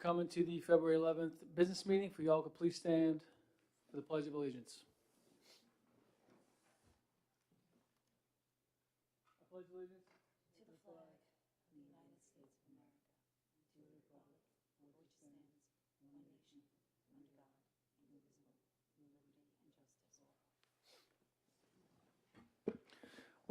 coming to the February 11th business meeting. For y'all could please stand for the Pledge of Allegiance. I pledge allegiance to the flag of the United States of America, and to the republic for which it stands, one nation, under God, indivisible, with liberty and justice for all.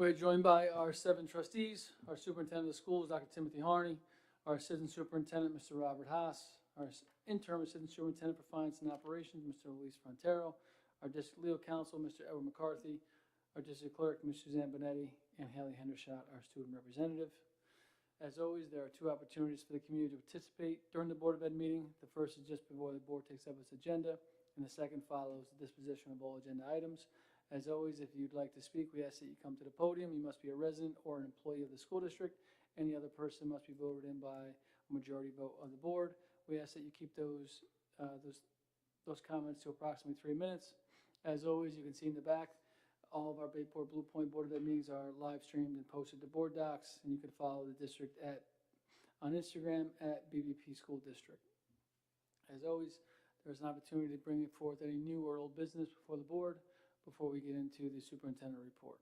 We're joined by our 7 trustees, our superintendent of schools, Dr. Timothy Harney, our assistant superintendent, Mr. Robert Haas, our interim assistant superintendent for finance and operations, Mr. Luis Frontero, our district legal counsel, Mr. Edward McCarthy, our district clerk, Ms. Suzanne Bonetti, and Haley Hendershot, our student representative. As always, there are 2 opportunities for the community to participate during the Board of Ed meeting. The first is just before the board takes up its agenda, and the second follows the disposition of all agenda items. As always, if you'd like to speak, we ask that you come to the podium. You must be a resident or an employee of the school district. Any other person must be voted in by a majority vote of the board. We ask that you keep those comments to approximately 3 minutes. As always, you can see in the back, all of our Bayport Blue Point Board of Ed meetings are live streamed and posted to board docs, and you can follow the district on Instagram at BBP School District. As always, there's an opportunity to bring forth any new or old business before the board before we get into the superintendent report.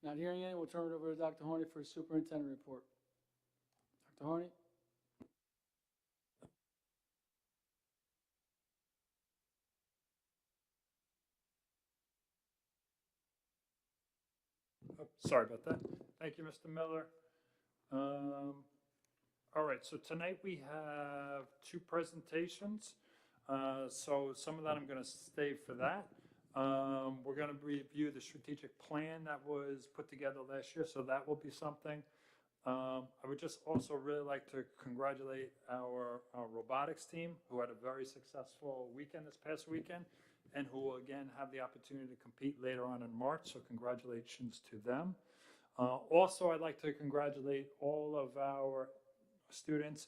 Not hearing any, we'll turn it over to Dr. Harney for his superintendent report. Dr. Harney? Oh, sorry about that. Thank you, Mr. Miller. All right, so tonight we have 2 presentations. So some of that I'm going to save for that. We're going to review the strategic plan that was put together last year, so that will be something. I would just also really like to congratulate our robotics team, who had a very successful weekend this past weekend, and who will again have the opportunity to compete later on in March, so congratulations to them. Also, I'd like to congratulate all of our students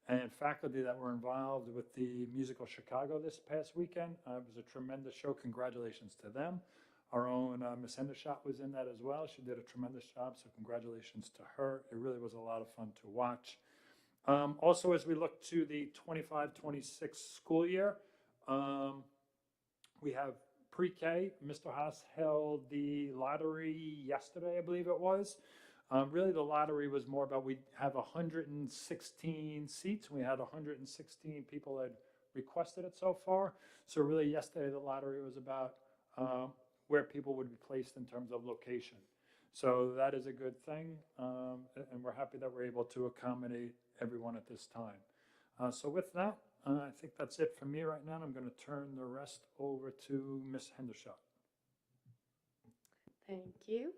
and faculty that were involved with the Musical Chicago this past weekend. It was a tremendous show. Congratulations to them. Our own Ms. Hendershot was in that as well. She did a tremendous job, so congratulations to her. It really was a lot of fun to watch. Also, as we look to the 25-26 school year, we have pre-K. Mr. Haas held the lottery yesterday, I believe it was. Really, the lottery was more about, we have 116 seats. We had 116 people that requested it so far. So really, yesterday, the lottery was about where people would be placed in terms of location. So that is a good thing, and we're happy that we're able to accommodate everyone at this time. So with that, I think that's it for me right now. I'm going to turn the rest over to Ms. Hendershot. Thank you.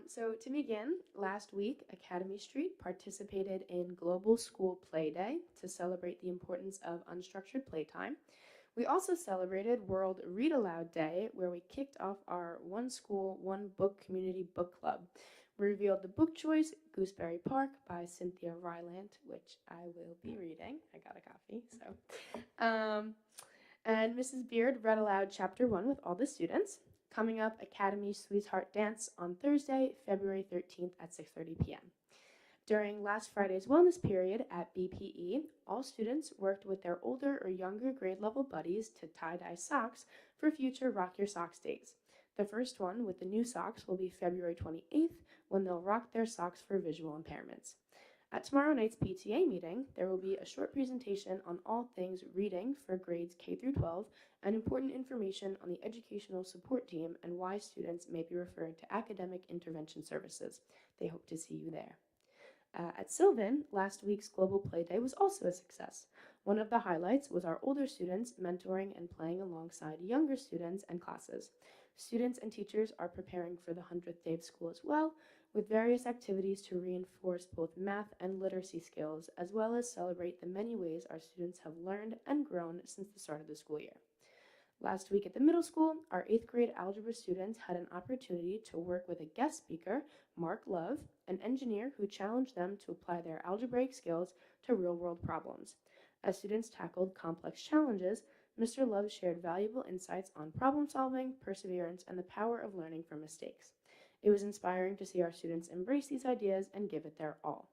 So to begin, last week, Academy Street participated in Global School Play Day to celebrate the importance of unstructured playtime. We also celebrated World Read Aloud Day, where we kicked off our One School, One Book Community Book Club. We revealed the book choice, Gooseberry Park by Cynthia Rylant, which I will be reading. I got a copy, so. And Mrs. Beard read aloud Chapter 1 with all the students. Coming up, Academy Sweetheart Dance on Thursday, February 13th at 6:30 p.m. During last Friday's wellness period at BPE, all students worked with their older or younger grade level buddies to tie-dye socks for future Rock Your Socks days. The first one with the new socks will be February 28th, when they'll rock their socks for visual impairments. At tomorrow night's PTA meeting, there will be a short presentation on all things reading for grades K through 12 and important information on the educational support team and why students may be referred to academic intervention services. They hope to see you there. At Sylvan, last week's Global Play Day was also a success. One of the highlights was our older students mentoring and playing alongside younger students and classes. Students and teachers are preparing for the 100th day of school as well, with various activities to reinforce both math and literacy skills, as well as celebrate the many ways our students have learned and grown since the start of the school year. Last week at the middle school, our 8th grade algebra students had an opportunity to work with a guest speaker, Mark Love, an engineer who challenged them to apply their algebraic skills to real-world problems. As students tackled complex challenges, Mr. Love shared valuable insights on problem solving, perseverance, and the power of learning from mistakes. It was inspiring to see our students embrace these ideas and give it their all.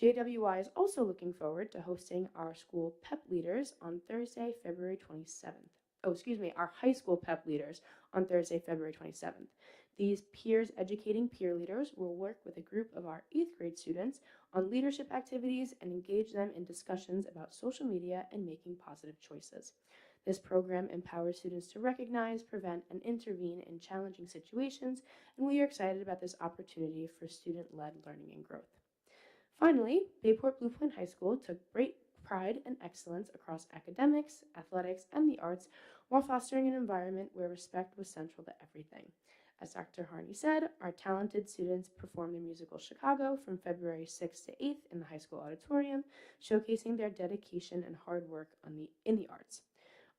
JWI is also looking forward to hosting our school PEP leaders on Thursday, February 27th. Oh, excuse me, our high school PEP leaders on Thursday, February 27th. These peers educating peer leaders will work with a group of our 8th grade students on leadership activities and engage them in discussions about social media and making positive choices. This program empowers students to recognize, prevent, and intervene in challenging situations, and we are excited about this opportunity for student-led learning and growth. Finally, Bayport Blue Point High School took great pride and excellence across academics, athletics, and the arts while fostering an environment where respect was central to everything. As Dr. Harney said, our talented students performed the musical Chicago from February 6th to 8th in the high school auditorium, showcasing their dedication and hard work in the arts.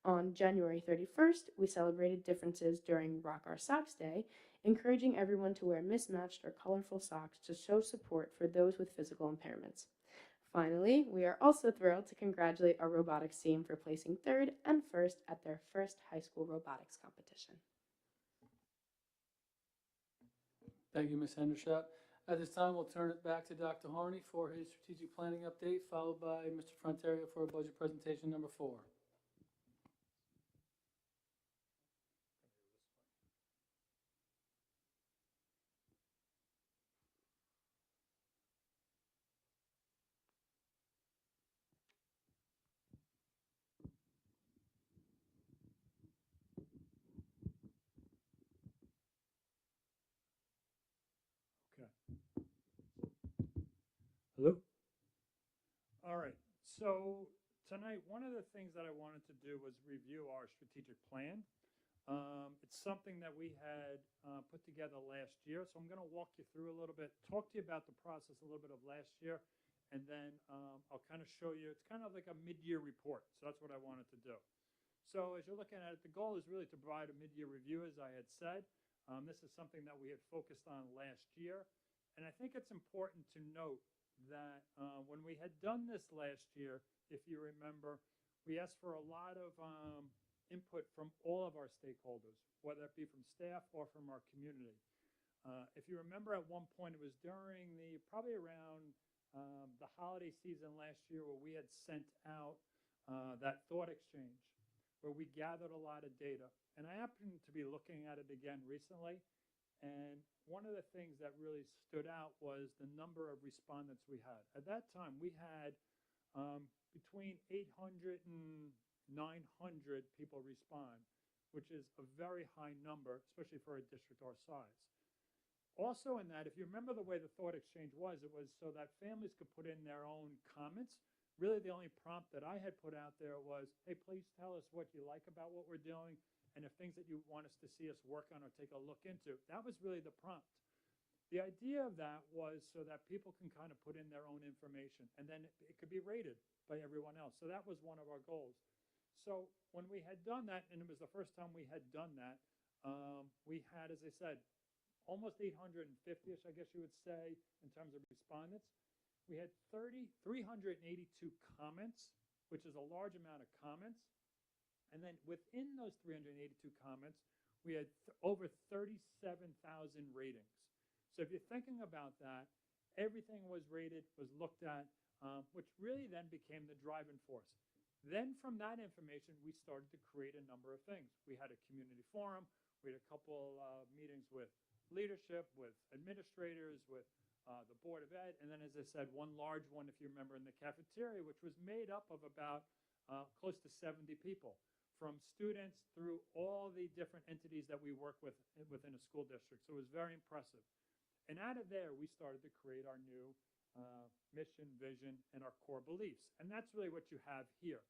On January 31st, we celebrated differences during Rock Our Socks Day, encouraging everyone to wear mismatched or colorful socks to show support for those with physical impairments. Finally, we are also thrilled to congratulate our robotics team for placing 3rd and 1st at their first high school robotics competition. Thank you, Ms. Hendershot. At this time, we'll turn it back to Dr. Harney for his strategic planning update, followed by Mr. Fronterio for budget presentation number 4. Hello? All right. So tonight, one of the things that I wanted to do was review our strategic plan. It's something that we had put together last year. So I'm going to walk you through a little bit, talk to you about the process a little bit of last year, and then I'll kind of show you. It's kind of like a mid-year report. So that's what I wanted to do. So as you're looking at it, the goal is really to provide a mid-year review, as I had said. This is something that we had focused on last year. And I think it's important to note that when we had done this last year, if you remember, we asked for a lot of input from all of our stakeholders, whether it be from staff or from our community. If you remember, at one point, it was during probably around the holiday season last year, where we had sent out that thought exchange, where we gathered a lot of data. And I happened to be looking at it again recently. And one of the things that really stood out was the number of respondents we had. At that time, we had between 800 and 900 people respond, which is a very high number, especially for a district our size. Also in that, if you remember the way the thought exchange was, it was so that families could put in their own comments. Really, the only prompt that I had put out there was, hey, please tell us what you like about what we're doing, and if things that you want us to see us work on or take a look into. That was really the prompt. The idea of that was so that people can kind of put in their own information, and then it could be rated by everyone else. So that was one of our goals. So when we had done that, and it was the first time we had done that, we had, as I said, almost 850-ish, I guess you would say, in terms of respondents. We had 382 comments, which is a large amount of comments. And then within those 382 comments, we had over 37,000 ratings. So if you're thinking about that, everything was rated, was looked at, which really then became the driving force. Then from that information, we started to create a number of things. We had a community forum. We had a couple meetings with leadership, with administrators, with the Board of Ed, and then, as I said, one large one, if you remember, in the cafeteria, which was made up of about close to 70 people, from students through all the different entities that we work with within a school district. So it was very impressive. And out of there, we started to create our new mission, vision, and our core beliefs. And that's really what you have here.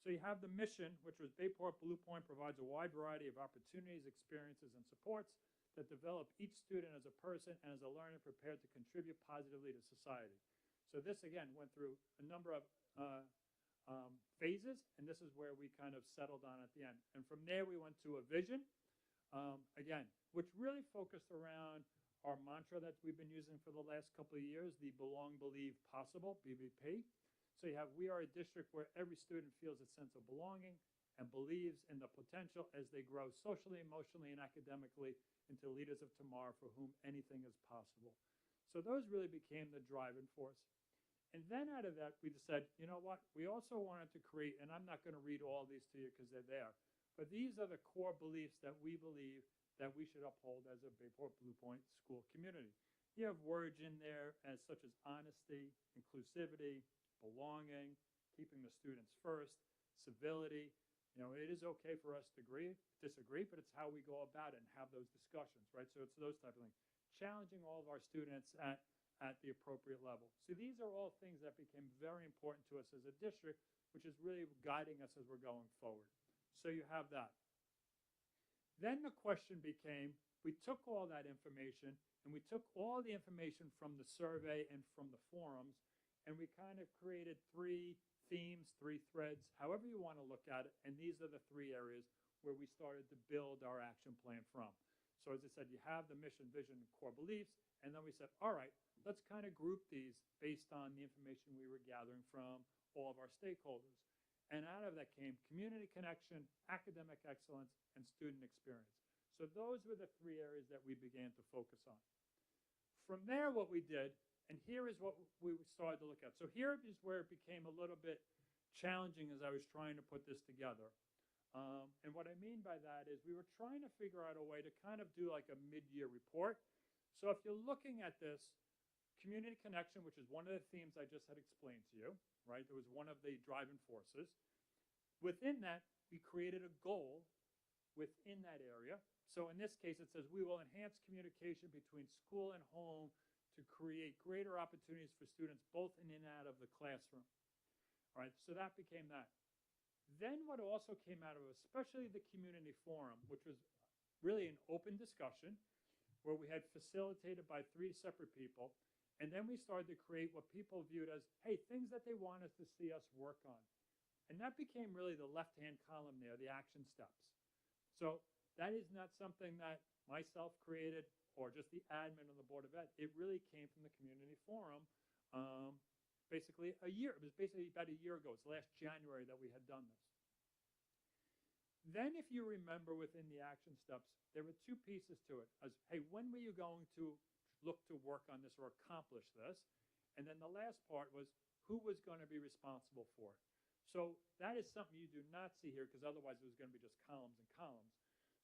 So you have the mission, which was Bayport Blue Point provides a wide variety of opportunities, experiences, and supports that develop each student as a person and as a learner prepared to contribute positively to society. So this, again, went through a number of phases, and this is where we kind of settled on at the end. And from there, we went to a vision, again, which really focused around our mantra that we've been using for the last couple of years, the Belong, Believe, Possible, BBP. So you have, we are a district where every student feels a sense of belonging and believes in the potential as they grow socially, emotionally, and academically into leaders of tomorrow for whom anything is possible. So those really became the driving force. And then out of that, we decided, you know what, we also wanted to create, and I'm not going to read all these to you because they're there, but these are the core beliefs that we believe that we should uphold as a Bayport Blue Point school community. You have words in there as such as honesty, inclusivity, belonging, keeping the students first, civility. You know, it is okay for us to disagree, but it's how we go about it and have those discussions, right? So it's those type of things. Challenging all of our students at the appropriate level. So these are all things that became very important to us as a district, which is really guiding us as we're going forward. So you have that. Then the question became, we took all that information and we took all the information from the survey and from the forums, and we kind of created 3 themes, 3 threads, however you want to look at it, and these are the 3 areas where we started to build our action plan from. So as I said, you have the mission, vision, and core beliefs, and then we said, all right, let's kind of group these based on the information we were gathering from all of our stakeholders. And out of that came community connection, academic excellence, and student experience. So those were the 3 areas that we began to focus on. From there, what we did, and here is what we started to look at. So here is where it became a little bit challenging as I was trying to put this together. And what I mean by that is we were trying to figure out a way to kind of do like a mid-year report. So if you're looking at this, community connection, which is one of the themes I just had explained to you, right? There was one of the driving forces. Within that, we created a goal within that area. So in this case, it says we will enhance communication between school and home to create greater opportunities for students both in and out of the classroom. All right, so that became that. Then what also came out of it, especially the community forum, which was really an open discussion where we had facilitated by 3 separate people. And then we started to create what people viewed as, hey, things that they wanted to see us work on. And that became really the left-hand column there, the action steps. So that is not something that myself created or just the admin on the Board of Ed. It really came from the community forum basically a year. It was basically about a year ago. It's last January that we had done this. Then if you remember within the action steps, there were 2 pieces to it. As, hey, when were you going to look to work on this or accomplish this? And then the last part was who was going to be responsible for it. So that is something you do not see here because otherwise it was going to be just columns and columns.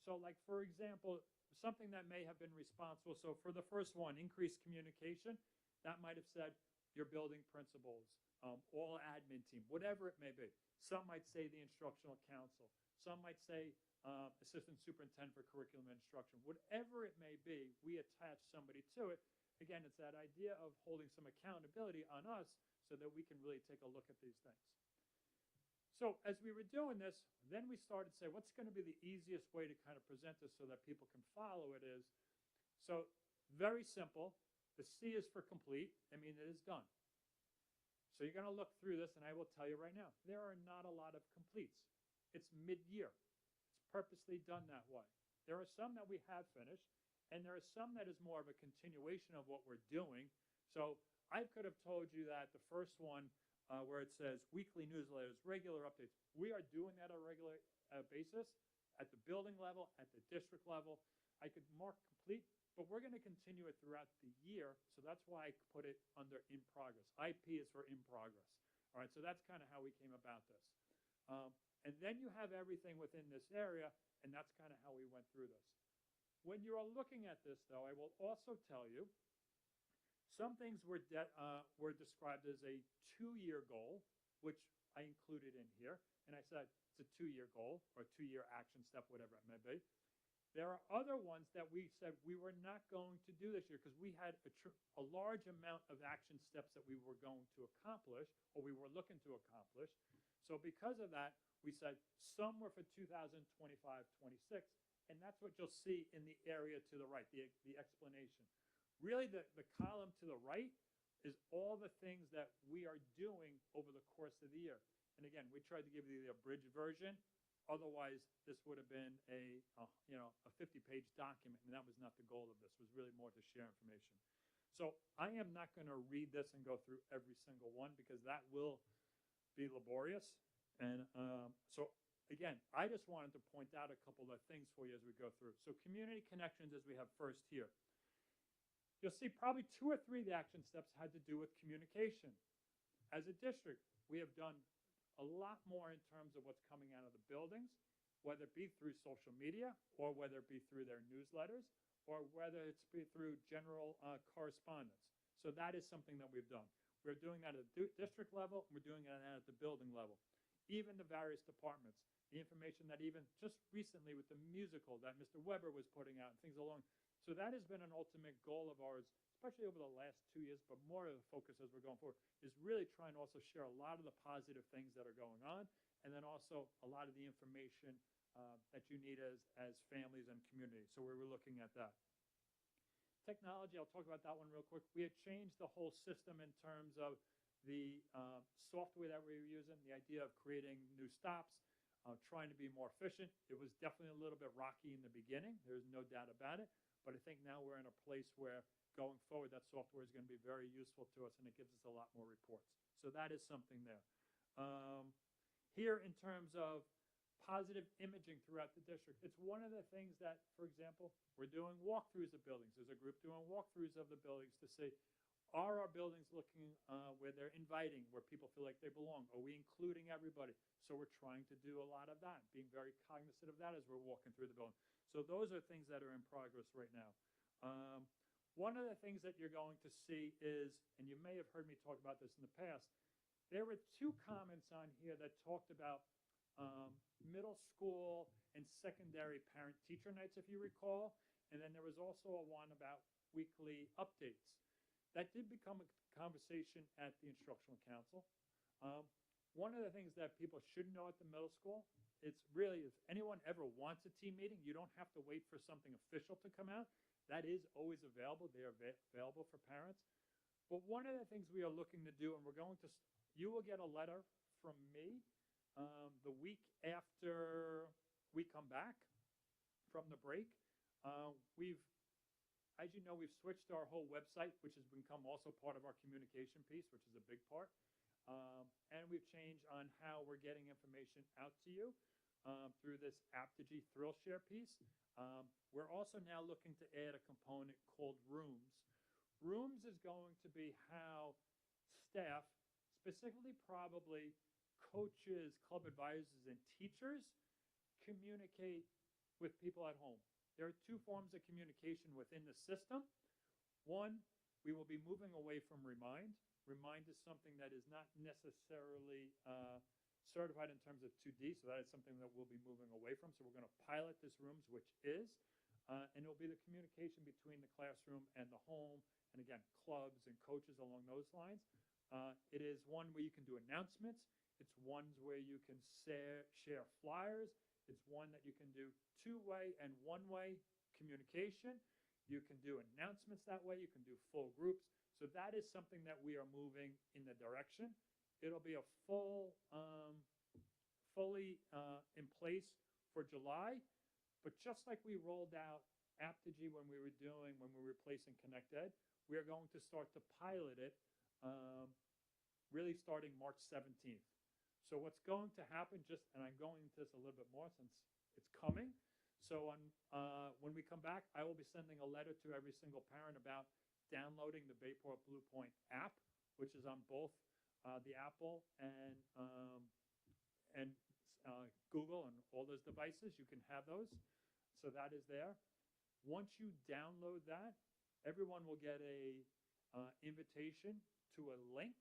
So like, for example, something that may have been responsible. So for the first one, increased communication, that might have said your building principals, all admin team, whatever it may be. Some might say the instructional council. Some might say assistant superintendent for curriculum and instruction. Whatever it may be, we attach somebody to it. Again, it's that idea of holding some accountability on us so that we can really take a look at these things. So as we were doing this, then we started to say, what's going to be the easiest way to kind of present this so that people can follow it is, so very simple. The C is for complete. I mean, it is done. So you're going to look through this, and I will tell you right now, there are not a lot of completes. It's mid-year. It's purposely done that way. There are some that we have finished, and there are some that is more of a continuation of what we're doing. So I could have told you that the first one, where it says weekly newsletters, regular updates, we are doing that on a regular basis at the building level, at the district level. I could mark complete, but we're going to continue it throughout the year. So that's why I put it under in progress. IP is for in progress. All right, so that's kind of how we came about this. And then you have everything within this area, and that's kind of how we went through this. When you are looking at this, though, I will also tell you some things were described as a 2-year goal, which I included in here. And I said it's a 2-year goal or a 2-year action step, whatever it may be. There are other ones that we said we were not going to do this year because we had a large amount of action steps that we were going to accomplish or we were looking to accomplish. So because of that, we said some were for 2025-26, and that's what you'll see in the area to the right, the explanation. Really, the column to the right is all the things that we are doing over the course of the year. And again, we tried to give you the abridged version. Otherwise, this would have been a 50-page document, and that was not the goal of this. It was really more to share information. So I am not going to read this and go through every single one because that will be laborious. And so again, I just wanted to point out a couple of things for you as we go through. So community connections as we have first here. You'll see probably 2 or 3 of the action steps had to do with communication. As a district, we have done a lot more in terms of what's coming out of the buildings, whether it be through social media or whether it be through their newsletters or whether it's be through general correspondence. So that is something that we've done. We're doing that at the district level, and we're doing that at the building level. Even the various departments, the information that even just recently with the musical that Mr. Weber was putting out and things along. So that has been an ultimate goal of ours, especially over the last 2 years, but more of the focus as we're going forward is really trying to also share a lot of the positive things that are going on, and then also a lot of the information that you need as families and communities. So we were looking at that. Technology, I'll talk about that one real quick. We had changed the whole system in terms of the software that we were using, the idea of creating new stops, trying to be more efficient. It was definitely a little bit rocky in the beginning. There's no doubt about it. But I think now we're in a place where going forward, that software is going to be very useful to us, and it gives us a lot more reports. So that is something there. Here, in terms of positive imaging throughout the district, it's one of the things that, for example, we're doing walkthroughs of buildings. There's a group doing walkthroughs of the buildings to see, are our buildings looking where they're inviting, where people feel like they belong? Are we including everybody? So we're trying to do a lot of that, being very cognizant of that as we're walking through the building. So those are things that are in progress right now. One of the things that you're going to see is, and you may have heard me talk about this in the past, there were 2 comments on here that talked about middle school and secondary parent-teacher nights, if you recall. And then there was also one about weekly updates. That did become a conversation at the instructional council. One of the things that people should know at the middle school, it's really, if anyone ever wants a team meeting, you don't have to wait for something official to come out. That is always available. They are available for parents. But one of the things we are looking to do, and we're going to, you will get a letter from me the week after we come back from the break. As you know, we've switched our whole website, which has become also part of our communication piece, which is a big part. And we've changed on how we're getting information out to you through this Apogee Thrill Share piece. We're also now looking to add a component called Rooms. Rooms is going to be how staff, specifically probably coaches, club advisors, and teachers, communicate with people at home. There are 2 forms of communication within the system. One, we will be moving away from Remind. Remind is something that is not necessarily certified in terms of 2D, so that is something that we'll be moving away from. So we're going to pilot this Rooms, which is, and it'll be the communication between the classroom and the home, and again, clubs and coaches along those lines. It is one where you can do announcements. It's one where you can share flyers. It's one that you can do 2-way and 1-way communication. You can do announcements that way. You can do full groups. So that is something that we are moving in the direction. It'll be a fully in place for July. But just like we rolled out Apogee when we were replacing Connect Ed, we are going to start to pilot it really starting March 17th. So what's going to happen, and I'm going into this a little bit more since it's coming. So when we come back, I will be sending a letter to every single parent about downloading the Bayport Blue Point app, which is on both the Apple and Google and all those devices. You can have those. So that is there. Once you download that, everyone will get a invitation to a link.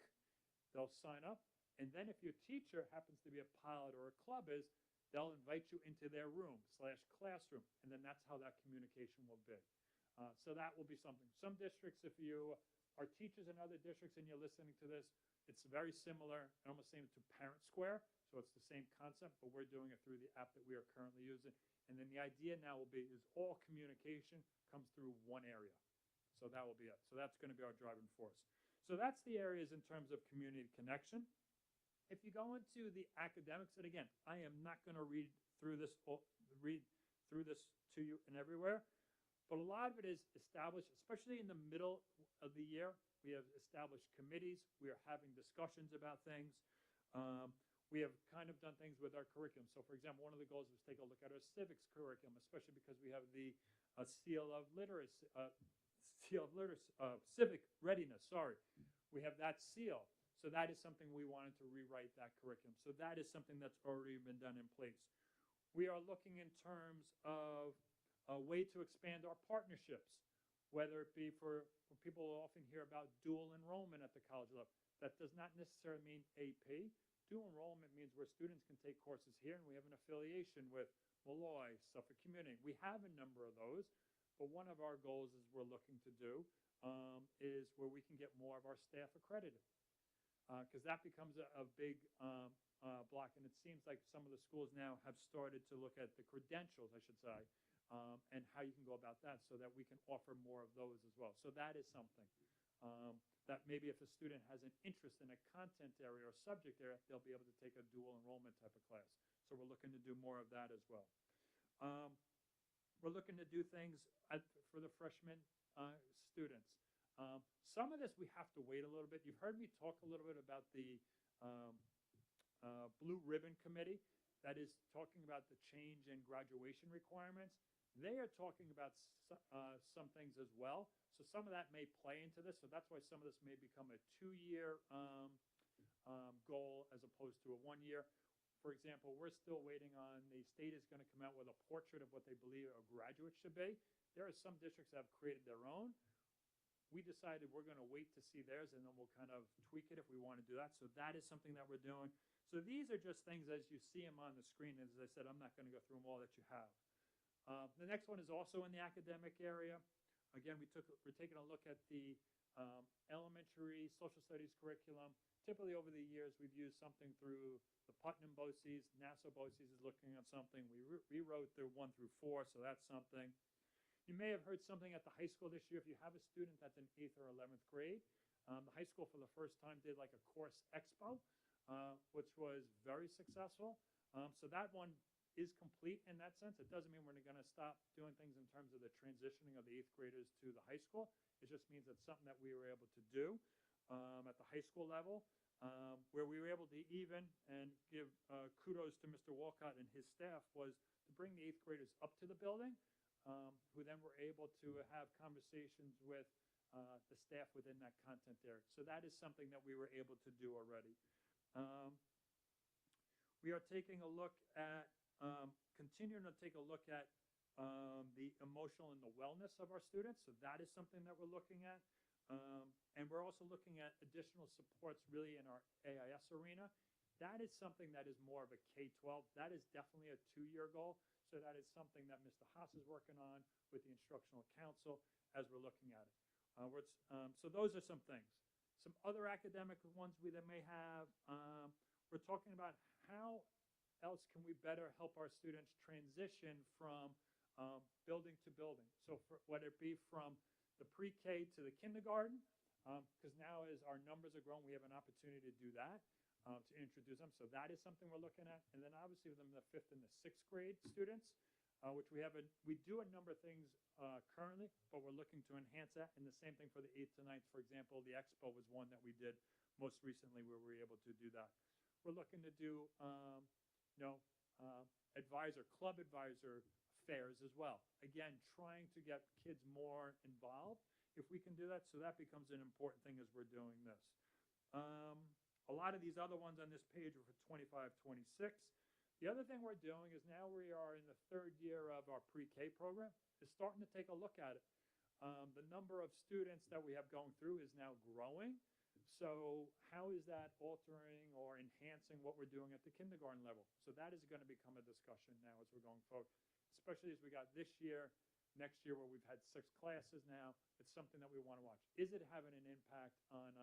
They'll sign up. And then if your teacher happens to be a pilot or a club they'll invite you into their room/classroom. And then that's how that communication will be. So that will be something. Some districts, if you are teachers in other districts and you're listening to this, it's very similar, and almost same to Parent Square. So it's the same concept, but we're doing it through the app that we are currently using. And then the idea now will be is all communication comes through one area. So that will be it. So that's going to be our driving force. So that's the areas in terms of community connection. If you go into the academics, and again, I am not going to read through this to you and everywhere, but a lot of it is established, especially in the middle of the year. We have established committees. We are having discussions about things. We have kind of done things with our curriculum. So, for example, one of the goals was take a look at our civics curriculum, especially because we have the seal of literacy, civic readiness. Sorry, we have that seal. So that is something we wanted to rewrite that curriculum. So that is something that's already been done in place. We are looking in terms of a way to expand our partnerships, whether it be for people who often hear about dual enrollment at the college level. That does not necessarily mean AP. Dual enrollment means where students can take courses here, and we have an affiliation with Malloy, Suffolk Community. We have a number of those, but one of our goals is we're looking to do is where we can get more of our staff accredited, because that becomes a big block, and it seems like some of the schools now have started to look at the credentials, I should say, and how you can go about that so that we can offer more of those as well. So that is something. That maybe if a student has an interest in a content area or subject area, they'll be able to take a dual enrollment type of class. So we're looking to do more of that as well. We're looking to do things for the freshman students. Some of this we have to wait a little bit. You've heard me talk a little bit about the Blue Ribbon Committee that is talking about the change in graduation requirements. They are talking about some things as well. So some of that may play into this. So that's why some of this may become a 2-year goal as opposed to a 1-year. For example, we're still waiting on the state is going to come out with a portrait of what they believe a graduate should be. There are some districts that have created their own. We decided we're going to wait to see theirs, and then we'll kind of tweak it if we want to do that. So that is something that we're doing. So these are just things as you see them on the screen. As I said, I'm not going to go through them all that you have. The next one is also in the academic area. Again, we're taking a look at the elementary social studies curriculum. Typically over the years, we've used something through the Putnam BOCES. Nassau BOCES is looking at something. We rewrote the 1 through 4, so that's something. You may have heard something at the high school this year. If you have a student that's in 8th or 11th grade, the high school for the first time did like a course expo, which was very successful. So that one is complete in that sense. It doesn't mean we're going to stop doing things in terms of the transitioning of the 8th graders to the high school. It just means it's something that we were able to do at the high school level, where we were able to even, and give kudos to Mr. Walcott and his staff, was to bring the 8th graders up to the building, who then were able to have conversations with the staff within that content area. So that is something that we were able to do already. We are taking a look at continuing to take a look at the emotional and the wellness of our students. So that is something that we're looking at. And we're also looking at additional supports really in our AIS arena. That is something that is more of a K-12. That is definitely a 2-year goal. So that is something that Mr. Haas is working on with the instructional council as we're looking at it. So those are some things. Some other academic ones we may have, we're talking about how else can we better help our students transition from building to building. So whether it be from the pre-K to the kindergarten, because now as our numbers are growing, we have an opportunity to do that, to introduce them. So that is something we're looking at. And then obviously with them, the 5th and the 6th grade students, which we do a number of things currently, but we're looking to enhance that. And the same thing for the 8th to 9th. For example, the expo was one that we did most recently where we were able to do that. We're looking to do club advisor fairs as well. Again, trying to get kids more involved if we can do that. So that becomes an important thing as we're doing this. A lot of these other ones on this page are for 25, 26. The other thing we're doing is now we are in the 3rd year of our pre-K program, is starting to take a look at it. The number of students that we have going through is now growing. So how is that altering or enhancing what we're doing at the kindergarten level? So that is going to become a discussion now as we're going forward, especially as we got this year, next year where we've had 6 classes now. It's something that we want to watch. Is it having an impact on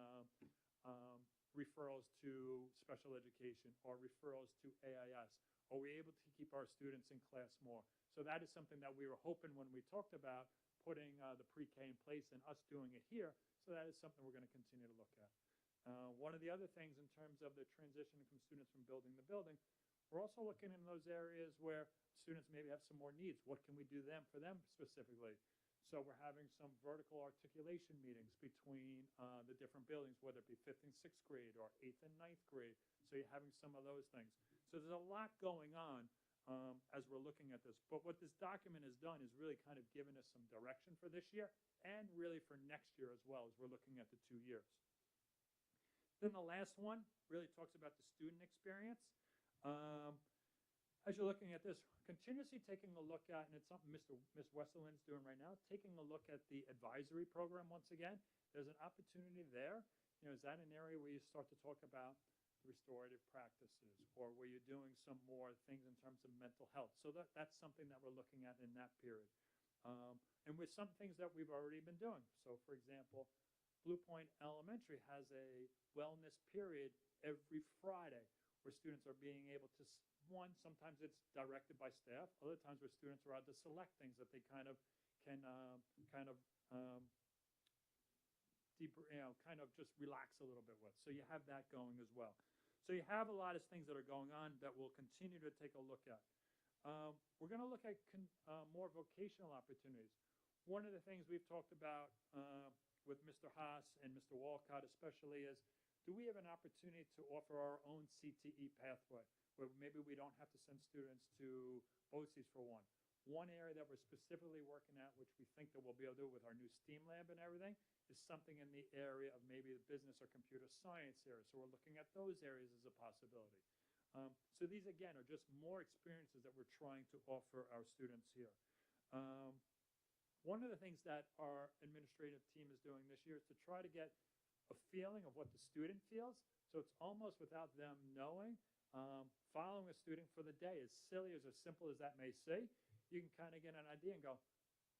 referrals to special education or referrals to AIS? Are we able to keep our students in class more? So that is something that we were hoping when we talked about putting the pre-K in place and us doing it here. So that is something we're going to continue to look at. One of the other things in terms of the transitioning from students from building to building, we're also looking in those areas where students maybe have some more needs. What can we do for them specifically? So we're having some vertical articulation meetings between the different buildings, whether it be 5th and 6th grade or 8th and 9th grade. So you're having some of those things. So there's a lot going on as we're looking at this. But what this document has done is really kind of given us some direction for this year and really for next year as well, as we're looking at the 2 years. Then the last one really talks about the student experience. As you're looking at this, continuously taking a look at, and it's something Ms. Westerland's doing right now, taking a look at the advisory program once again. There's an opportunity there. You know, is that an area where you start to talk about restorative practices, or where you're doing some more things in terms of mental health? So that's something that we're looking at in that period. And with some things that we've already been doing. So for example, Blue Point Elementary has a wellness period every Friday where students are being able to, sometimes it's directed by staff, other times where students are allowed to select things that they kind of can kind of just relax a little bit with. So you have that going as well. So you have a lot of things that are going on that we'll continue to take a look at. We're going to look at more vocational opportunities. One of the things we've talked about with Mr. Haas and Mr. Walcott especially is, do we have an opportunity to offer our own CTE pathway, where maybe we don't have to send students to BOCES for one? One area that we're specifically working at, which we think that we'll be able to do with our new STEAM lab and everything, is something in the area of maybe the business or computer science area. So we're looking at those areas as a possibility. So these, again, are just more experiences that we're trying to offer our students here. One of the things that our administrative team is doing this year is to try to get a feeling of what the student feels. So it's almost without them knowing, following a student for the day, as silly as simple as that may say, you can kind of get an idea and go,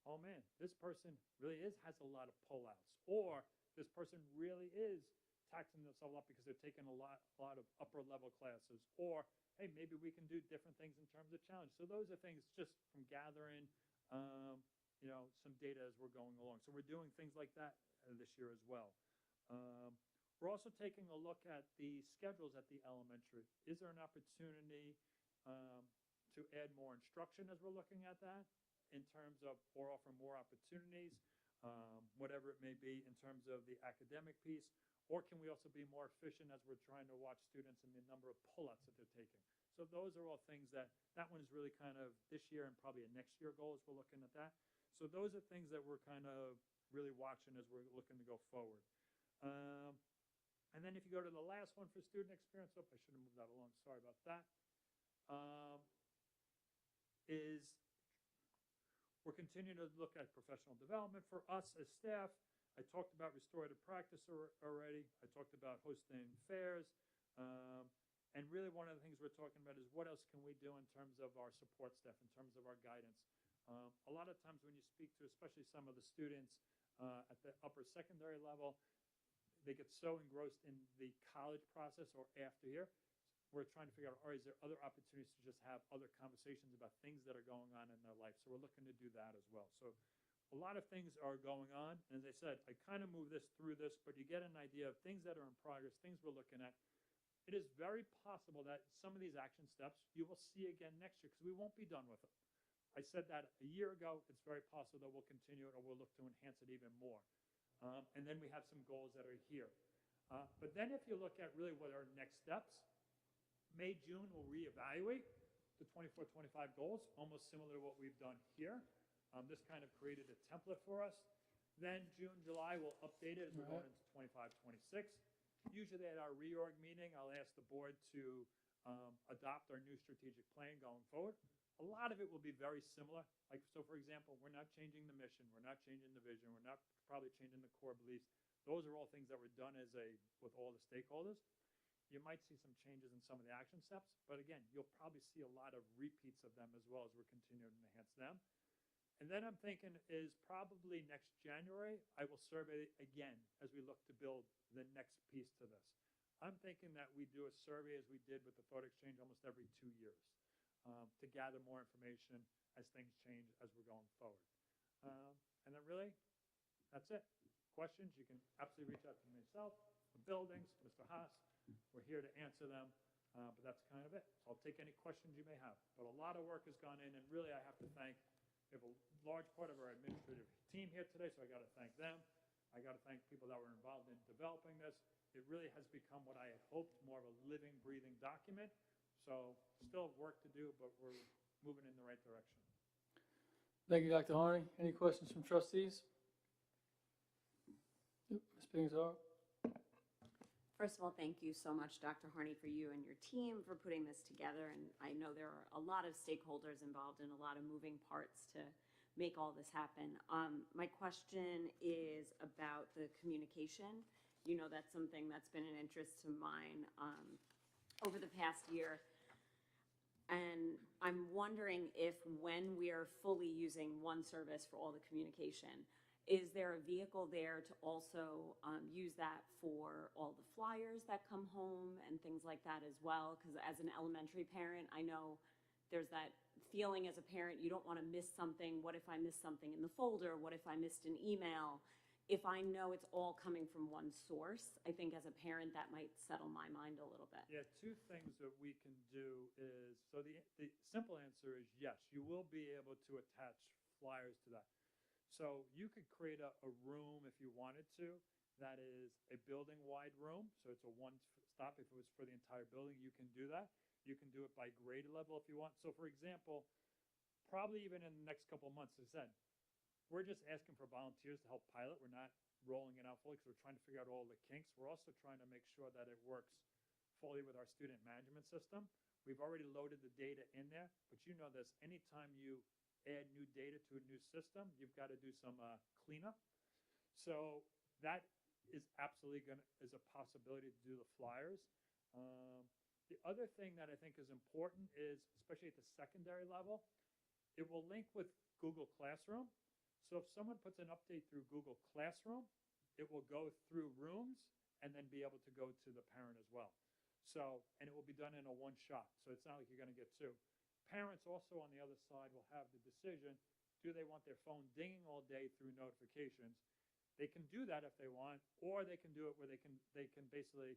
oh man, this person really has a lot of pullouts, or this person really is taxing themselves up because they're taking a lot of upper level classes, or hey, maybe we can do different things in terms of challenge. So those are things just from gathering, some data as we're going along. So we're doing things like that this year as well. We're also taking a look at the schedules at the elementary. Is there an opportunity to add more instruction as we're looking at that, in terms of, or offer more opportunities, whatever it may be in terms of the academic piece? Or can we also be more efficient as we're trying to watch students and the number of pullouts that they're taking? So those are all things that one is really kind of this year and probably a next year goal as we're looking at that. So those are things that we're kind of really watching as we're looking to go forward. And then if you go to the last one for student experience, I should have moved that along, sorry about that, is we're continuing to look at professional development for us as staff. I talked about restorative practice already. I talked about hosting fairs. And really one of the things we're talking about is what else can we do in terms of our support staff, in terms of our guidance. A lot of times when you speak to especially some of the students at the upper secondary level, they get so engrossed in the college process or after here. We're trying to figure out, is there other opportunities to just have other conversations about things that are going on in their life? So we're looking to do that as well. So a lot of things are going on. And as I said, I kind of move through this, but you get an idea of things that are in progress, things we're looking at. It is very possible that some of these action steps you will see again next year, because we won't be done with them. I said that a year ago. It's very possible that we'll continue it, or we'll look to enhance it even more. And then we have some goals that are here. But then if you look at really what are next steps, May, June, we'll reevaluate the 24-25 goals, almost similar to what we've done here. This kind of created a template for us. Then June, July, we'll update it as we're going into 25-26. Usually at our reorg meeting, I'll ask the board to adopt our new strategic plan going forward. A lot of it will be very similar. Like, so for example, we're not changing the mission, we're not changing the vision, we're not probably changing the core beliefs. Those are all things that were done with all the stakeholders. You might see some changes in some of the action steps, but again, you'll probably see a lot of repeats of them as well as we're continuing to enhance them. And then I'm thinking is probably next January, I will survey again as we look to build the next piece to this. I'm thinking that we do a survey as we did with the thought exchange almost every 2 years to gather more information as things change as we're going forward. And then really, that's it. Questions, you can absolutely reach out to myself, the buildings, Mr. Haas. We're here to answer them, but that's kind of it. So I'll take any questions you may have. But a lot of work has gone in, and really I have to thank We have a large part of our administrative team here today, so I got to thank them. I got to thank people that were involved in developing this. It really has become what I had hoped, more of a living, breathing document. So still work to do, but we're moving in the right direction. Thank you, Dr. Harney. Any questions from trustees? Yep, Ms. Pinzar. First of all, thank you so much, Dr. Harney, for you and your team for putting this together. And I know there are a lot of stakeholders involved and a lot of moving parts to make all this happen. My question is about the communication. You know, that's something that's been an interest of mine over the past year. And I'm wondering if when we are fully using one service for all the communication, is there a vehicle there to also use that for all the flyers that come home and things like that as well? Because as an elementary parent, I know there's that feeling as a parent, you don't want to miss something. What if I missed something in the folder? What if I missed an email? If I know it's all coming from one source, I think as a parent that might settle my mind a little bit. Yeah, two things that we can do is, so the simple answer is yes, you will be able to attach flyers to that. So you could create a room if you wanted to, that is a building-wide room. So it's a one-stop. If it was for the entire building, you can do that. You can do it by grade level if you want. So for example, probably even in the next couple of months, as I said, we're just asking for volunteers to help pilot. We're not rolling it out fully because we're trying to figure out all the kinks. We're also trying to make sure that it works fully with our student management system. We've already loaded the data in there, but you know this, anytime you add new data to a new system, you've got to do some cleanup. So that is absolutely is a possibility to do the flyers. The other thing that I think is important is, especially at the secondary level, it will link with Google Classroom. So if someone puts an update through Google Classroom, it will go through rooms and then be able to go to the parent as well. So, and it will be done in a one shot. So it's not like you're going to get two. Parents also on the other side will have the decision, do they want their phone dinging all day through notifications? They can do that if they want, or they can do it where they can basically,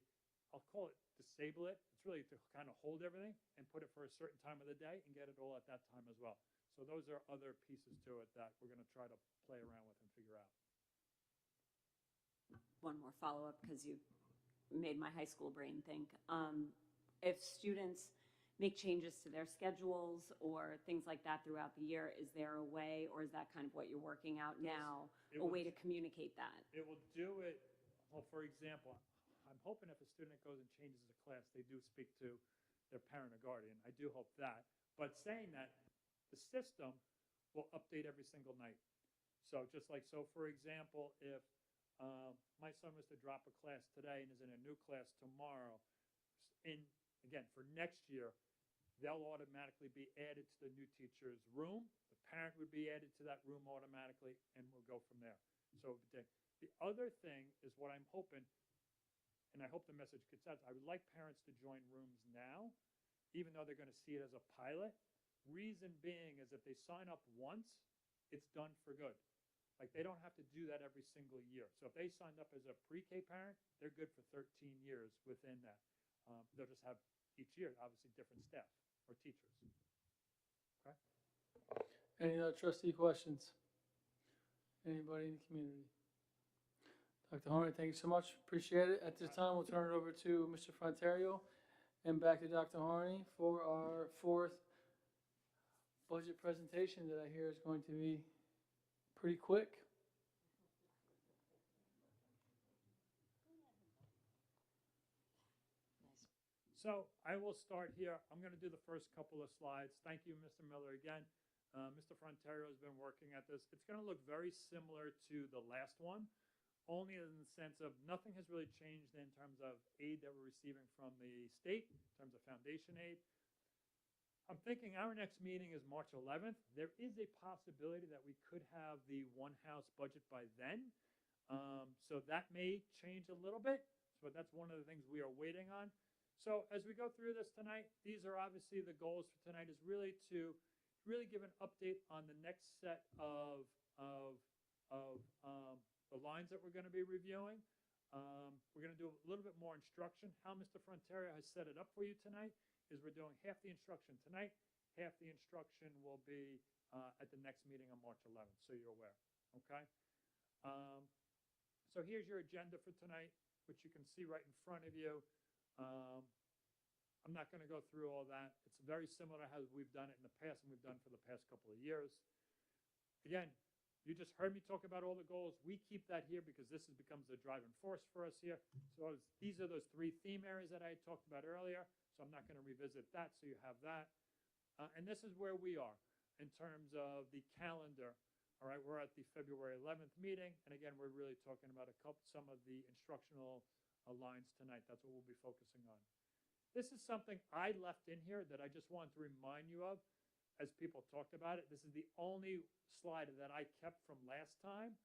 I'll call it disable it. It's really to kind of hold everything and put it for a certain time of the day and get it all at that time as well. So those are other pieces to it that we're going to try to play around with and figure out. One more follow-up, because you made my high school brain think. If students make changes to their schedules or things like that throughout the year, is there a way, or is that kind of what you're working out now, a way to communicate that? It will do it, well, for example, I'm hoping if a student goes and changes a class, they do speak to their parent or guardian. I do hope that. But saying that, the system will update every single night. So just like, so for example, if my son was to drop a class today and is in a new class tomorrow, again, for next year, they'll automatically be added to the new teacher's room. The parent would be added to that room automatically, and we'll go from there. So the other thing is what I'm hoping, and I hope the message gets out, I would like parents to join rooms now, even though they're going to see it as a pilot. Reason being is if they sign up once, it's done for good. Like they don't have to do that every single year. So if they signed up as a pre-K parent, they're good for 13 years within that. They'll just have each year, obviously, different staff or teachers. Okay? Any other trustee questions? Anybody in the community? Dr. Harney, thank you so much. Appreciate it. At this time, we'll turn it over to Mr. Frontario and back to Dr. Harney for our fourth budget presentation that I hear is going to be pretty quick. So I will start here. I'm going to do the first couple of slides. Thank you, Mr. Miller, again. Mr. Frontario has been working at this. It's going to look very similar to the last one, only in the sense of nothing has really changed in terms of aid that we're receiving from the state, in terms of foundation aid. I'm thinking our next meeting is March 11th. There is a possibility that we could have the one-house budget by then. So that may change a little bit. So that's one of the things we are waiting on. So as we go through this tonight, these are obviously the goals for tonight, is really to give an update on the next set of the lines that we're going to be reviewing. We're going to do a little bit more instruction. How Mr. Frontario has set it up for you tonight is we're doing half the instruction tonight, half the instruction will be at the next meeting on March 11th, so you're aware, okay? So here's your agenda for tonight, which you can see right in front of you. I'm not going to go through all that. It's very similar to how we've done it in the past and we've done for the past couple of years. Again, you just heard me talk about all the goals. We keep that here because this becomes the driving force for us here. So these are those 3 theme areas that I talked about earlier. So I'm not going to revisit that, so you have that. And this is where we are in terms of the calendar. All right, we're at the February 11th meeting. And again, we're really talking about some of the instructional lines tonight. That's what we'll be focusing on. This is something I left in here that I just wanted to remind you of as people talked about it. This is the only slide that I kept from last time,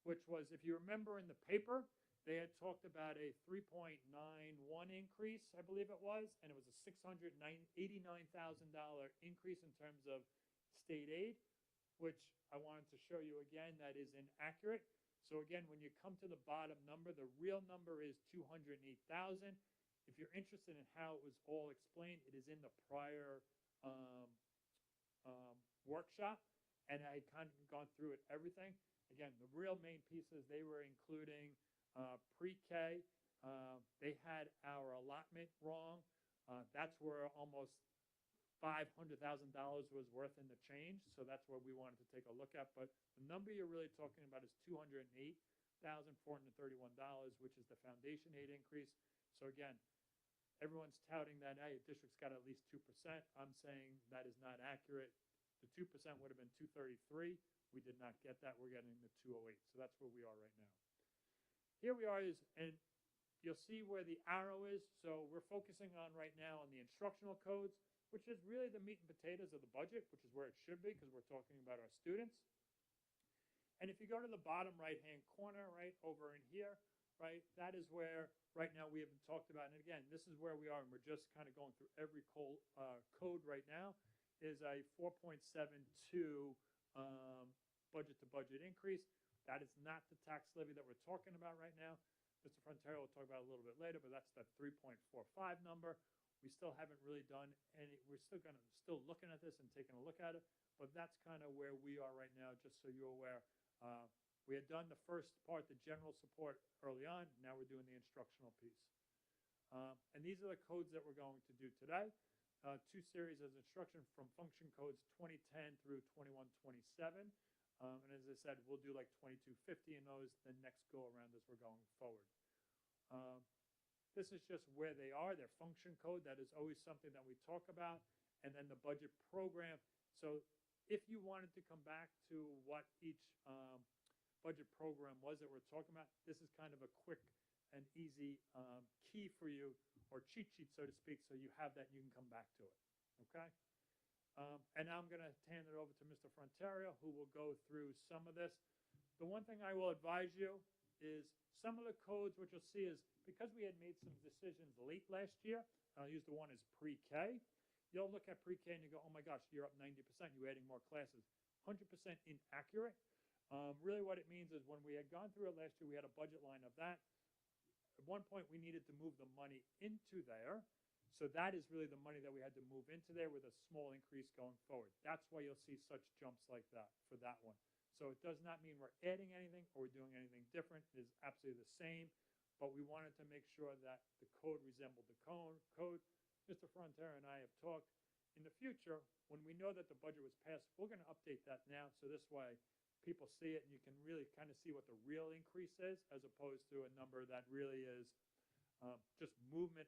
which was, if you remember in the paper, they had talked about a 3.91 increase, I believe it was, and it was a $689,000 increase in terms of state aid, which I wanted to show you again that is inaccurate. So again, when you come to the bottom number, the real number is 208,000. If you're interested in how it was all explained, it is in the prior workshop, and I had kind of gone through it, everything. Again, the real main pieces, they were including pre-K. They had our allotment wrong. That's where almost $500,000 was worth in the change, so that's what we wanted to take a look at. But the number you're really talking about is $208,431, which is the foundation aid increase. So again, everyone's touting that, hey, district's got at least 2%. I'm saying that is not accurate. The 2% would have been 233. We did not get that. We're getting the 208. So that's where we are right now. Here we are, and you'll see where the arrow is. So we're focusing on right now on the instructional codes, which is really the meat and potatoes of the budget, which is where it should be because we're talking about our students. And if you go to the bottom right-hand corner, right over in here, right, that is where right now we haven't talked about. And again, this is where we are, and we're just kind of going through every code right now, is a 4.72 budget-to-budget increase. That is not the tax levy that we're talking about right now. Mr. Frontiero will talk about it a little bit later, but that's that 3.45 number. We still haven't really done any, we're still looking at this and taking a look at it, but that's kind of where we are right now, just so you're aware. We had done the first part, the general support, early on. Now we're doing the instructional piece. And these are the codes that we're going to do today. 2 series of instruction from function codes 2010 through 2127. And as I said, we'll do like 2250 in those the next go around as we're going forward. This is just where they are, their function code. That is always something that we talk about. And then the budget program. So if you wanted to come back to what each budget program was that we're talking about, this is kind of a quick and easy key for you, or cheat sheet, so to speak, so you have that and you can come back to it, okay? And now I'm going to hand it over to Mr. Frontiero, who will go through some of this. The one thing I will advise you is some of the codes, what you'll see is, because we had made some decisions late last year, and I'll use the one as pre-K, you'll look at pre-K and you go, oh my gosh, you're up 90%, you're adding more classes. 100% inaccurate. Really what it means is when we had gone through it last year, we had a budget line of that. At one point, we needed to move the money into there. So that is really the money that we had to move into there with a small increase going forward. That's why you'll see such jumps like that for that one. So it does not mean we're adding anything or we're doing anything different. It is absolutely the same, but we wanted to make sure that the code resembled the code. Mr. Frontiero and I have talked. In the future, when we know that the budget was passed, we're going to update that now, so this way people see it and you can really kind of see what the real increase is, as opposed to a number that really is just movement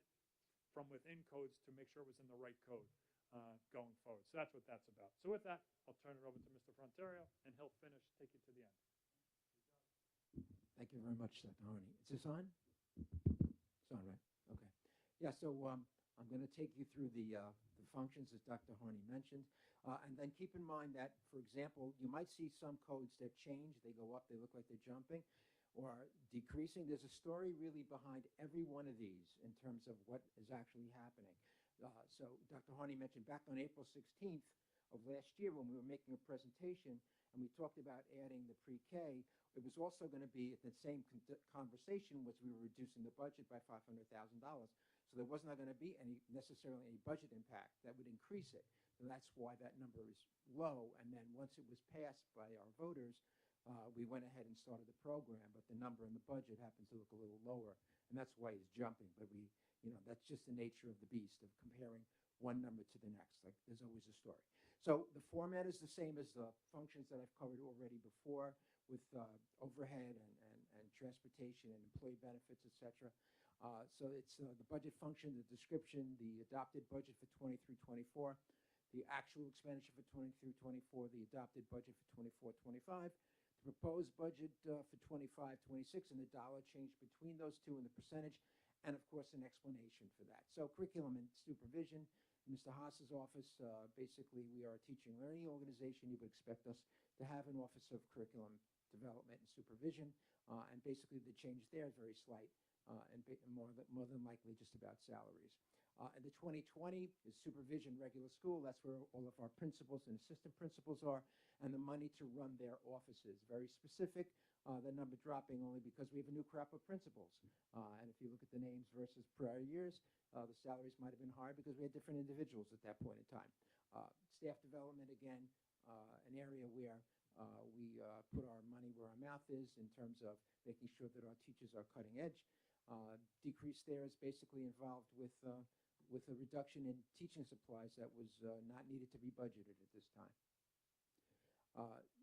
from within codes to make sure it was in the right code going forward. So that's what that's about. So with that, I'll turn it over to Mr. Frontiero, and he'll take you to the end. Thank you very much, Dr. Harney. Is this on? It's on, right? Okay. Yeah, so I'm going to take you through the functions, as Dr. Harney mentioned. And then keep in mind that, for example, you might see some codes that change. They go up, they look like they're jumping or decreasing. There's a story really behind every one of these in terms of what is actually happening. So Dr. Harney mentioned back on April 16th of last year when we were making a presentation and we talked about adding the pre-K, it was also going to be the same conversation was we were reducing the budget by $500,000. So there was not going to be necessarily any budget impact that would increase it. So that's why that number is low. And then once it was passed by our voters, we went ahead and started the program, but the number in the budget happens to look a little lower, and that's why it's jumping. But that's just the nature of the beast of comparing one number to the next. Like, there's always a story. So the format is the same as the functions that I've covered already before, with overhead and transportation and employee benefits, et cetera. So it's the budget function, the description, the adopted budget for 23-24, the actual expenditure for 23-24, the adopted budget for 24-25, the proposed budget for 25-26, and the dollar change between those two and the percentage, and of course an explanation for that. So curriculum and supervision. Mr. Haas's office, basically we are a teaching learning organization. You would expect us to have an office of curriculum development and supervision, and basically the change there is very slight, and more than likely just about salaries. And the 2020 is supervision regular school. That's where all of our principals and assistant principals are, and the money to run their offices. Very specific, the number dropping only because we have a new crop of principals. And if you look at the names versus prior years, the salaries might have been higher because we had different individuals at that point in time. Staff development, again, an area where we put our money where our mouth is in terms of making sure that our teachers are cutting edge. Decrease there is basically involved with a reduction in teaching supplies that was not needed to be budgeted at this time.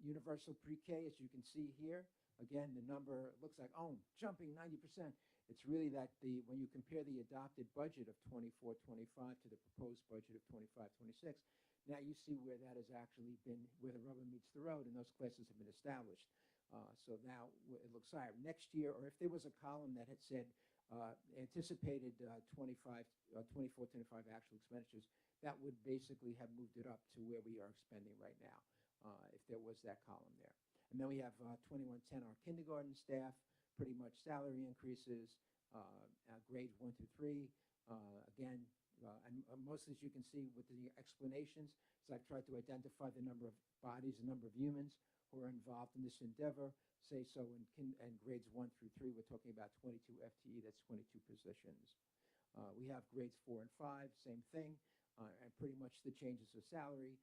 Universal pre-K, as you can see here, again, the number looks like, oh, jumping 90%. It's really that when you compare the adopted budget of 24-25 to the proposed budget of 25-26, now you see where that has actually been, where the rubber meets the road, and those classes have been established. So now it looks higher. Next year, or if there was a column that had said anticipated 24-25 actual expenditures, that would basically have moved it up to where we are spending right now, if there was that column there. And then we have 2110, our kindergarten staff, pretty much salary increases, grades 1 through 3. Again, and mostly, as you can see with the explanations, so I've tried to identify the number of bodies, the number of humans who are involved in this endeavor. Say so in grades 1 through 3, we're talking about 22 FTE, that's 22 positions. We have grades 4 and 5, same thing, and pretty much the changes of salary.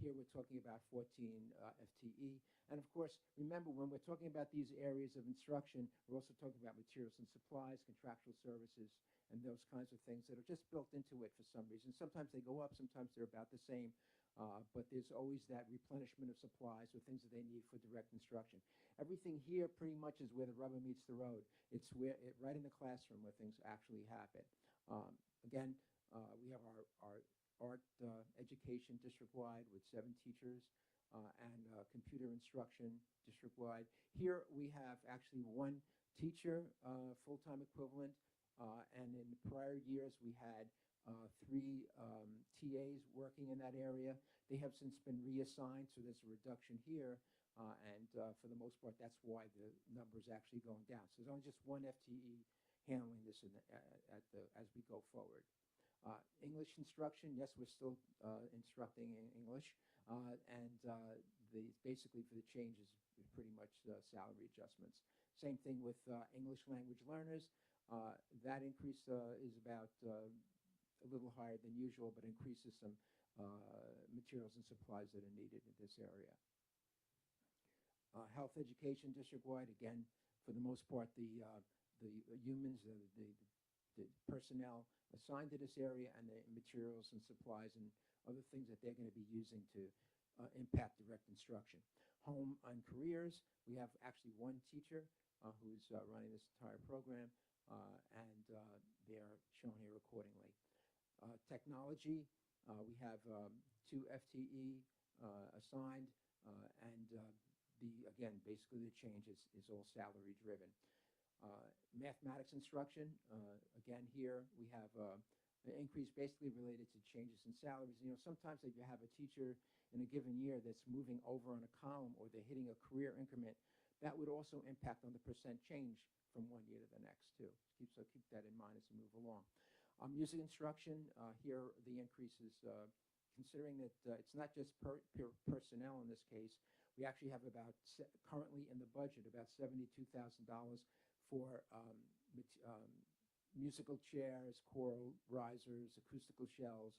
Here we're talking about 14 FTE. And of course, remember, when we're talking about these areas of instruction, we're also talking about materials and supplies, contractual services, and those kinds of things that are just built into it for some reason. Sometimes they go up, sometimes they're about the same, but there's always that replenishment of supplies or things that they need for direct instruction. Everything here pretty much is where the rubber meets the road. It's right in the classroom where things actually happen. Again, we have our art education district-wide with 7 teachers, and computer instruction district-wide. Here we have actually 1 teacher, full-time equivalent, and in prior years we had 3 TAs working in that area. They have since been reassigned, so there's a reduction here, and for the most part, that's why the number is actually going down. So there's only just 1 FTE handling this as we go forward. English instruction, yes, we're still instructing in English, and basically for the changes is pretty much salary adjustments. Same thing with English language learners. That increase is about a little higher than usual, but increases some materials and supplies that are needed in this area. Health education district-wide, again, for the most part, the humans, the personnel assigned to this area, and the materials and supplies and other things that they're going to be using to impact direct instruction. Home and careers, we have actually 1 teacher who's running this entire program, and they're shown here accordingly. Technology, we have 2 FTE assigned, and again, basically the change is all salary driven. Mathematics instruction, again here we have an increase basically related to changes in salaries. You know, sometimes if you have a teacher in a given year that's moving over on a column or they're hitting a career increment, that would also impact on the percent change from one year to the next too. So keep that in mind as we move along. Music instruction, here the increase is considering that it's not just personnel in this case. We actually have about, currently in the budget, about $72,000 for musical chairs, choral risers, acoustical shelves,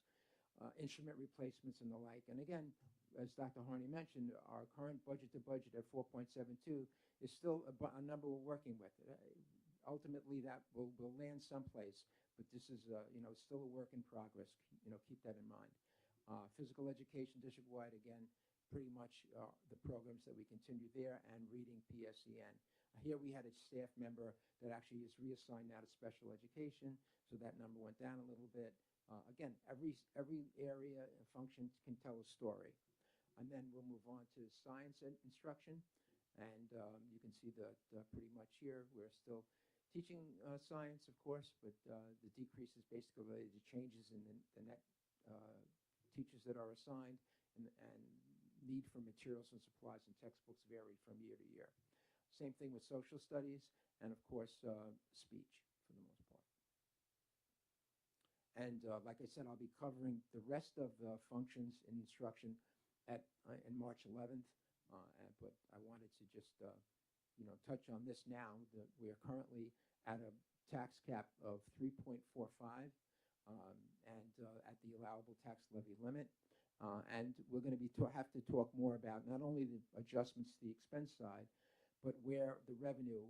instrument replacements and the like. And again, as Dr. Harney mentioned, our current budget to budget at 4.72 is still a number we're working with. Ultimately, that will land someplace, but this is, still a work in progress. Keep that in mind. Physical education district-wide, again, pretty much the programs that we continue there, and reading PSEN. Here we had a staff member that actually is reassigned now to special education, so that number went down a little bit. Again, every area and function can tell a story. And then we'll move on to science and instruction. And you can see that pretty much here, we're still teaching science, of course, but the decrease is basically related to changes in the net teachers that are assigned, and need for materials and supplies and textbooks vary from year to year. Same thing with social studies, and of course, speech for the most part. And like I said, I'll be covering the rest of the functions in instruction in March 11th, but I wanted to just touch on this now. We are currently at a tax cap of 3.45, and at the allowable tax levy limit. And we're going to have to talk more about not only the adjustments to the expense side, but where the revenue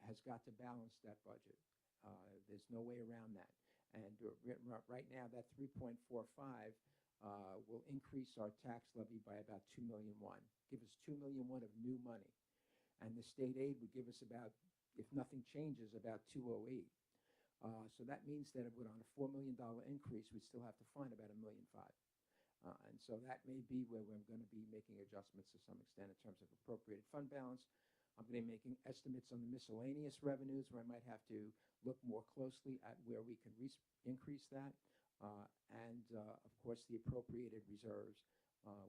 has got to balance that budget. There's no way around that. And right now, that 3.45 will increase our tax levy by about $2.1 million, give us $2.1 million of new money. And the state aid would give us about, if nothing changes, about $208 million. So that means that on a $4 million increase, we'd still have to find about $1.5 million. And so that may be where we're going to be making adjustments to some extent in terms of appropriated fund balance. I'm going to be making estimates on the miscellaneous revenues, where I might have to look more closely at where we can increase that. And of course, the appropriated reserves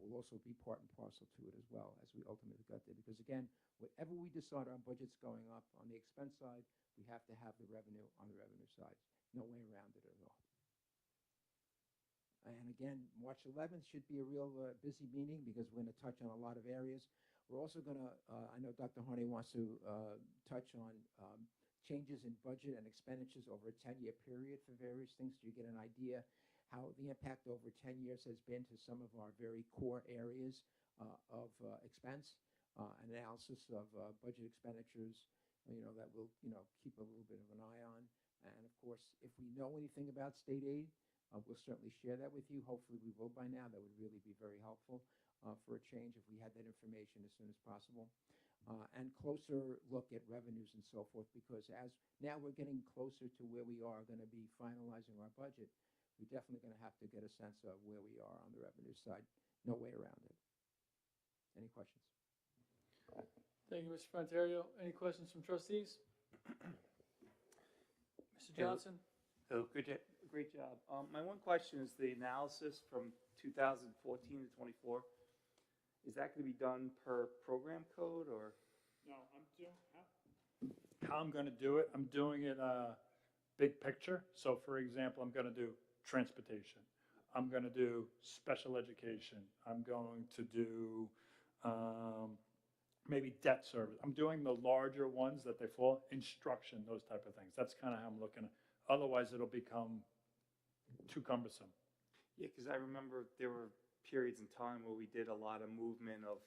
will also be part and parcel to it as well, as we ultimately got there. Because again, whatever we decide our budget's going up on the expense side, we have to have the revenue on the revenue side. No way around it at all. And again, March 11th should be a real busy meeting, because we're going to touch on a lot of areas. We're also going to, I know Dr. Harney wants to touch on changes in budget and expenditures over a 10-year period for various things, so you get an idea how the impact over 10 years has been to some of our very core areas of expense, analysis of budget expenditures, that we'll, keep a little bit of an eye on. And of course, if we know anything about state aid, we'll certainly share that with you. Hopefully we will by now. That would really be very helpful for a change if we had that information as soon as possible. And closer look at revenues and so forth, because as now we're getting closer to where we are going to be finalizing our budget, we're definitely going to have to get a sense of where we are on the revenue side. No way around it. Any questions? Thank you, Mr. Frontario. Any questions from trustees? Mr. Johnson? Oh, great job. My one question is the analysis from 2014 to 24. Is that going to be done per program code, or? No, how I'm going to do it, I'm doing it big picture. So for example, I'm going to do transportation. I'm going to do special education. I'm going to do maybe debt service. I'm doing the larger ones that they fall, instruction, those type of things. That's kind of how I'm looking at it. Otherwise, it'll become too cumbersome. Yeah, because I remember there were periods in time where we did a lot of movement of,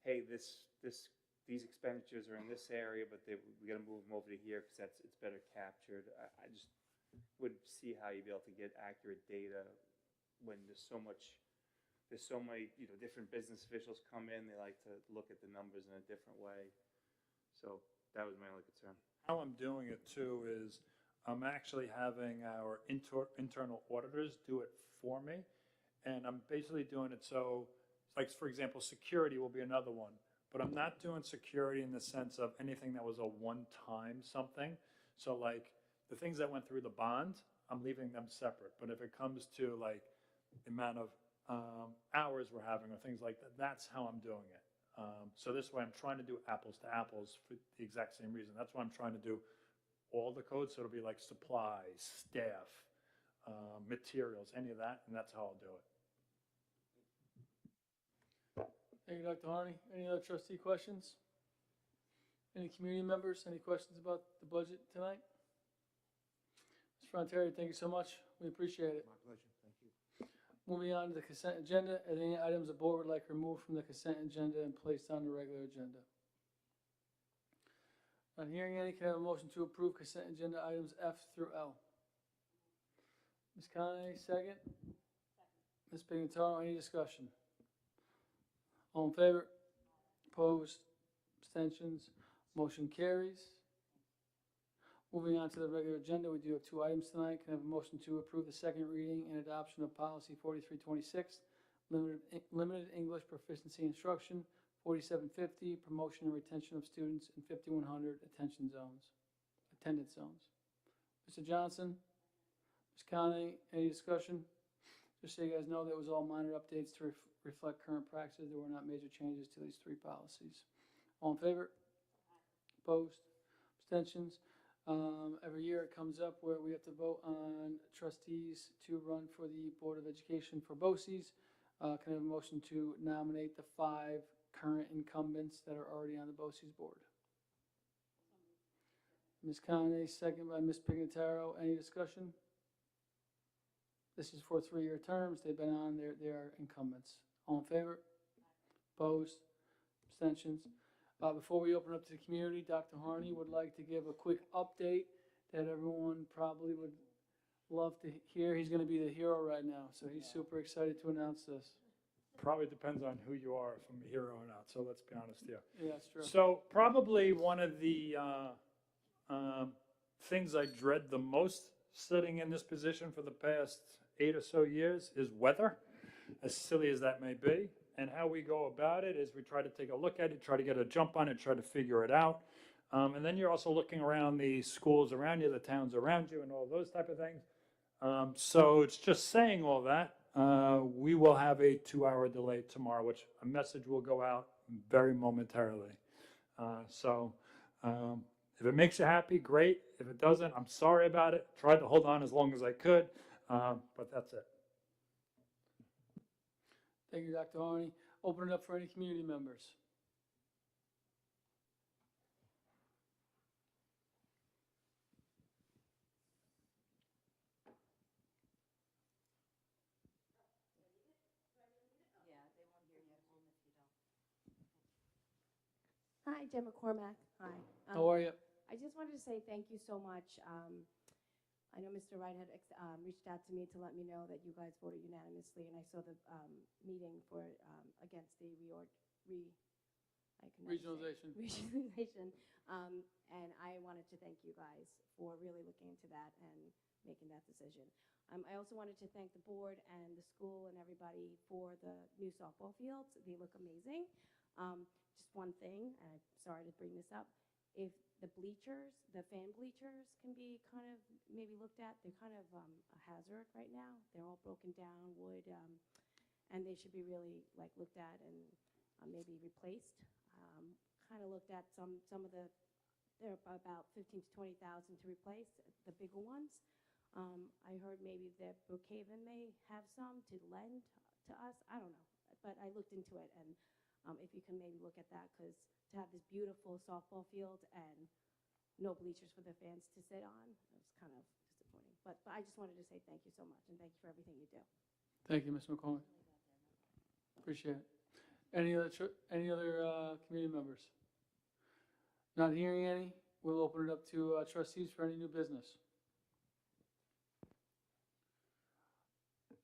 hey, these expenditures are in this area, but we got to move them over to here because it's better captured. I just would see how you'd be able to get accurate data when there's so many different business officials come in. They like to look at the numbers in a different way. So that was my only concern. How I'm doing it too is I'm actually having our internal auditors do it for me. And I'm basically doing it so, like for example, security will be another one. But I'm not doing security in the sense of anything that was a one-time something. So like the things that went through the bond, I'm leaving them separate. But if it comes to like the amount of hours we're having or things like that, that's how I'm doing it. So this way I'm trying to do apples to apples for the exact same reason. That's why I'm trying to do all the codes. So it'll be like supplies, staff, materials, any of that, and that's how I'll do it. Thank you, Dr. Harney. Any other trustee questions? Any community members? Any questions about the budget tonight? Frontier, thank you so much. We appreciate it. My pleasure, thank you. Moving on to the consent agenda, are there any items the board would like removed from the consent agenda and placed on the regular agenda? Not hearing any, can I have a motion to approve consent agenda items F through L? Ms. Conley, second? Ms. Pignataro, any discussion? All in favor? Opposed? Abstentions? Motion carries. Moving on to the regular agenda, we do have 2 items tonight. Can I have a motion to approve the second reading and adoption of policy 4326, limited English proficiency instruction, 4750, promotion and retention of students, and 5100, attendance zones. Mr. Johnson? Ms. Conley, any discussion? Just so you guys know, that was all minor updates to reflect current practices. There were not major changes to these 3 policies. All in favor? Opposed? Abstentions? Every year it comes up where we have to vote on trustees to run for the Board of Education for BOCES. Can I have a motion to nominate the 5 current incumbents that are already on the BOCES board? Ms. Conley, second by Ms. Pignataro. Any discussion? This is for 3-year terms. They've been on there. They are incumbents. All in favor? Opposed? Abstentions? Before we open up to the community, Dr. Harney would like to give a quick update that everyone probably would love to hear. He's going to be the hero right now, so he's super excited to announce this. Probably depends on who you are, if I'm a hero or not, so let's be honest here. Yeah, that's true. So probably one of the things I dread the most sitting in this position for the past 8 or so years is weather, as silly as that may be. And how we go about it is we try to take a look at it, try to get a jump on it, try to figure it out. And then you're also looking around the schools around you, the towns around you, and all those type of things. So it's just saying all that. We will have a 2-hour delay tomorrow, which a message will go out very momentarily. If it makes you happy, great. If it doesn't, I'm sorry about it. Tried to hold on as long as I could, but that's it. Thank you, Dr. Harney. Open it up for any community members. Yeah, they won't hear you at home if you don't. Hi, Jen McCormack. Hi. How are you? I just wanted to say thank you so much. I know Mr. Wright had reached out to me to let me know that you guys voted unanimously, and I saw the meeting for against the Regionalization. regionalization. And I wanted to thank you guys for really looking into that and making that decision. I also wanted to thank the board and the school and everybody for the new softball fields. They look amazing. Just one thing, and I'm sorry to bring this up, if the bleachers, the fan bleachers can be kind of maybe looked at, they're kind of a hazard right now. They're all broken down, wood, and they should be really like looked at and maybe replaced. Kind of looked at some of the, they're about 15 to 20,000 to replace, the bigger ones. I heard maybe that Brookhaven may have some to lend to us. I don't know, but I looked into it, and if you can maybe look at that, because to have this beautiful softball field and no bleachers for the fans to sit on, it was kind of disappointing. But I just wanted to say thank you so much, and thank you for everything you do. Thank you, Ms. McCormick. Appreciate it. Any other community members? Not hearing any, we'll open it up to trustees for any new business.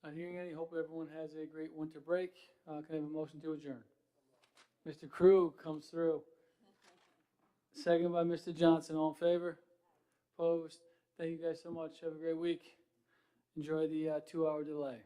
Not hearing any, hope everyone has a great winter break. Can I have a motion to adjourn? Mr. Krug comes through. Second by Mr. Johnson. All in favor? Opposed? Thank you guys so much. Have a great week. Enjoy the 2-hour delay.